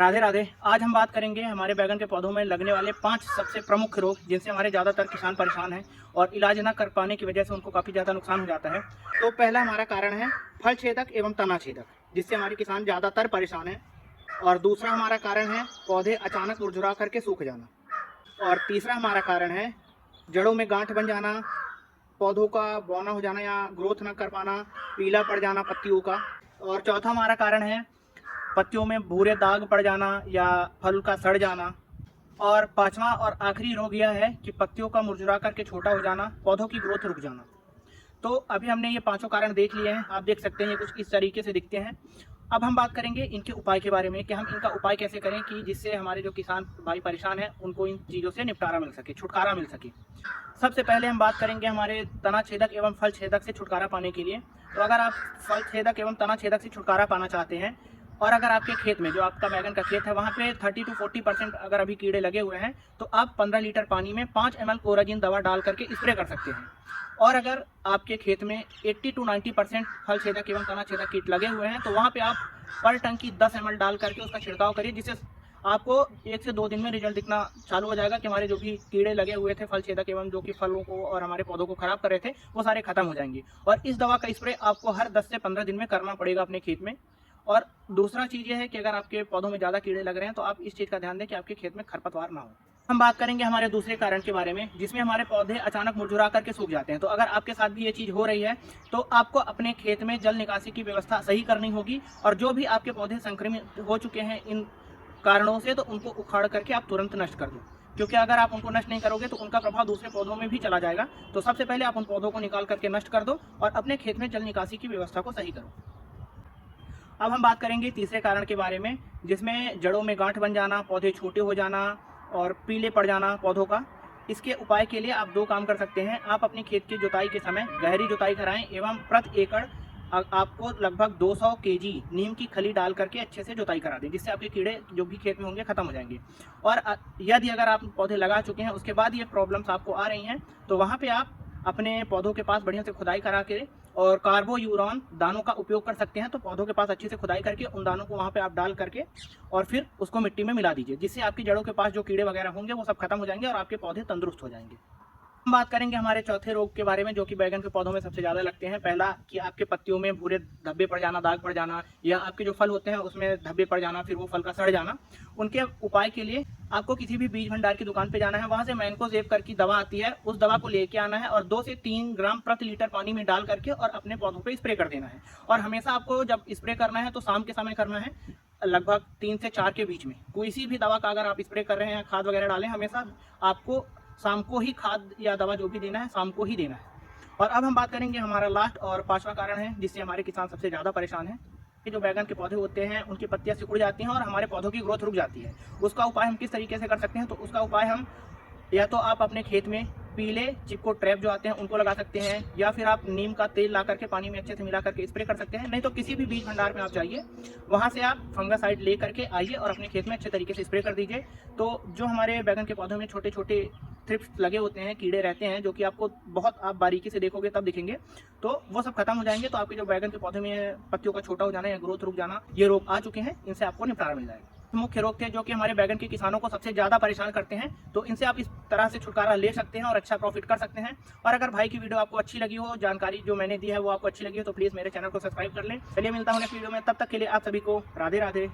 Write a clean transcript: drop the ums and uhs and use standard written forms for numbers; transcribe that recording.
राधे राधे। आज हम बात करेंगे हमारे बैगन के पौधों में लगने वाले 5 सबसे प्रमुख रोग जिनसे हमारे ज़्यादातर किसान परेशान हैं और इलाज ना कर पाने की वजह से उनको काफ़ी ज़्यादा नुकसान हो जाता है। तो पहला हमारा कारण है फल छेदक एवं तना छेदक, जिससे हमारे किसान ज़्यादातर परेशान हैं। और दूसरा हमारा कारण है पौधे अचानक मुरझुरा करके सूख जाना। और तीसरा हमारा कारण है जड़ों में गांठ बन जाना, पौधों का बौना हो जाना या ग्रोथ न कर पाना, पीला पड़ जाना पत्तियों का। और चौथा हमारा कारण है पत्तियों में भूरे दाग पड़ जाना या फल का सड़ जाना। और पांचवा और आखिरी रोग यह है कि पत्तियों का मुरझुरा करके छोटा हो जाना, पौधों की ग्रोथ रुक जाना। तो अभी हमने ये पांचों कारण देख लिए हैं। आप देख सकते हैं ये कुछ इस तरीके से दिखते हैं। अब हम बात करेंगे इनके उपाय के बारे में कि हम इनका उपाय कैसे करें कि जिससे हमारे जो किसान भाई परेशान हैं उनको इन चीज़ों से निपटारा मिल सके, छुटकारा मिल सके। सबसे पहले हम बात करेंगे हमारे तना छेदक एवं फल छेदक से छुटकारा पाने के लिए। तो अगर आप फल छेदक एवं तना छेदक से छुटकारा पाना चाहते हैं और अगर आपके खेत में जो आपका बैगन का खेत है वहाँ पे 30 to 40% अगर अभी कीड़े लगे हुए हैं तो आप 15 लीटर पानी में 5 ml कोराजिन दवा डाल करके स्प्रे कर सकते हैं। और अगर आपके खेत में 80 to 90% फल छेदक एवं तना छेदक कीट लगे हुए हैं तो वहाँ पे आप पर टंकी 10 ml डाल करके उसका छिड़काव करिए, जिससे आपको 1 से 2 दिन में रिजल्ट दिखना चालू हो जाएगा कि हमारे जो भी कीड़े लगे हुए थे फल छेदक एवं जो कि फलों को और हमारे पौधों को खराब कर रहे थे वो सारे खत्म हो जाएंगे। और इस दवा का स्प्रे आपको हर 10 से 15 दिन में करना पड़ेगा अपने खेत में। और दूसरा चीज़ ये है कि अगर आपके पौधों में ज़्यादा कीड़े लग रहे हैं तो आप इस चीज़ का ध्यान दें कि आपके खेत में खरपतवार ना हो। हम बात करेंगे हमारे दूसरे कारण के बारे में जिसमें हमारे पौधे अचानक मुरझुरा करके सूख जाते हैं। तो अगर आपके साथ भी ये चीज़ हो रही है तो आपको अपने खेत में जल निकासी की व्यवस्था सही करनी होगी। और जो भी आपके पौधे संक्रमित हो चुके हैं इन कारणों से तो उनको उखाड़ करके आप तुरंत नष्ट कर दो, क्योंकि अगर आप उनको नष्ट नहीं करोगे तो उनका प्रभाव दूसरे पौधों में भी चला जाएगा। तो सबसे पहले आप उन पौधों को निकाल करके नष्ट कर दो और अपने खेत में जल निकासी की व्यवस्था को सही करो। अब हम बात करेंगे तीसरे कारण के बारे में जिसमें जड़ों में गांठ बन जाना, पौधे छोटे हो जाना और पीले पड़ जाना पौधों का। इसके उपाय के लिए आप 2 काम कर सकते हैं। आप अपनी खेत की जुताई के समय गहरी जुताई कराएं एवं प्रति एकड़ आपको लगभग 200 केजी नीम की खली डाल करके अच्छे से जुताई करा दें, जिससे आपके कीड़े जो भी खेत में होंगे खत्म हो जाएंगे। और यदि अगर आप पौधे लगा चुके हैं उसके बाद ये प्रॉब्लम्स आपको आ रही हैं तो वहाँ पे आप अपने पौधों के पास बढ़िया से खुदाई करा के और कार्बोयूरॉन दानों का उपयोग कर सकते हैं। तो पौधों के पास अच्छे से खुदाई करके उन दानों को वहाँ पे आप डाल करके और फिर उसको मिट्टी में मिला दीजिए, जिससे आपकी जड़ों के पास जो कीड़े वगैरह होंगे वो सब खत्म हो जाएंगे और आपके पौधे तंदुरुस्त हो जाएंगे। हम बात करेंगे हमारे चौथे रोग के बारे में जो कि बैगन के पौधों में सबसे ज़्यादा लगते हैं। पहला कि आपके पत्तियों में भूरे धब्बे पड़ जाना, दाग पड़ जाना, या आपके जो फल होते हैं उसमें धब्बे पड़ जाना, फिर वो फल का सड़ जाना। उनके उपाय के लिए आपको किसी भी बीज भंडार की दुकान पे जाना है, वहाँ से मैनकोजेब करके दवा आती है, उस दवा को लेके आना है और 2 से 3 ग्राम प्रति लीटर पानी में डाल करके और अपने पौधों पे स्प्रे कर देना है। और हमेशा आपको जब स्प्रे करना है तो शाम के समय करना है, लगभग 3 से 4 के बीच में। कोई सी भी दवा का अगर आप स्प्रे कर रहे हैं, खाद वगैरह डालें, हमेशा आपको शाम को ही खाद या दवा जो भी देना है शाम को ही देना है। और अब हम बात करेंगे हमारा लास्ट और पांचवा कारण है जिससे हमारे किसान सबसे ज़्यादा परेशान हैं। कि जो बैगन के पौधे होते हैं उनकी पत्तियां सिकुड़ जाती हैं और हमारे पौधों की ग्रोथ रुक जाती है। उसका उपाय हम किस तरीके से कर सकते हैं? तो उसका उपाय हम या तो आप अपने खेत में पीले चिपको ट्रैप जो आते हैं उनको लगा सकते हैं, या फिर आप नीम का तेल ला करके पानी में अच्छे से मिला करके स्प्रे कर सकते हैं। नहीं तो किसी भी बीज भंडार में आप जाइए, वहाँ से आप फंगासाइड ले करके आइए और अपने खेत में अच्छे तरीके से स्प्रे कर दीजिए। तो जो हमारे बैगन के पौधों में छोटे छोटे थ्रिप्स लगे होते हैं, कीड़े रहते हैं जो कि आपको बहुत आप बारीकी से देखोगे तब दिखेंगे, तो वो सब खत्म हो जाएंगे। तो आपके जो बैगन के पौधे में पत्तियों का छोटा हो जाना या ग्रोथ रुक जाना, ये रोग आ चुके हैं, इनसे आपको निपटारा मिल जाएगा। मुख्य रोग थे जो कि हमारे बैगन के किसानों को सबसे ज़्यादा परेशान करते हैं, तो इनसे आप इस तरह से छुटकारा ले सकते हैं और अच्छा प्रॉफिट कर सकते हैं। और अगर भाई की वीडियो आपको अच्छी लगी हो, जानकारी जो मैंने दी है वो आपको अच्छी लगी हो, तो प्लीज़ मेरे चैनल को सब्सक्राइब कर लें। चलिए मिलता हूँ नेक्स्ट वीडियो में, तब तक के लिए आप सभी को राधे राधे।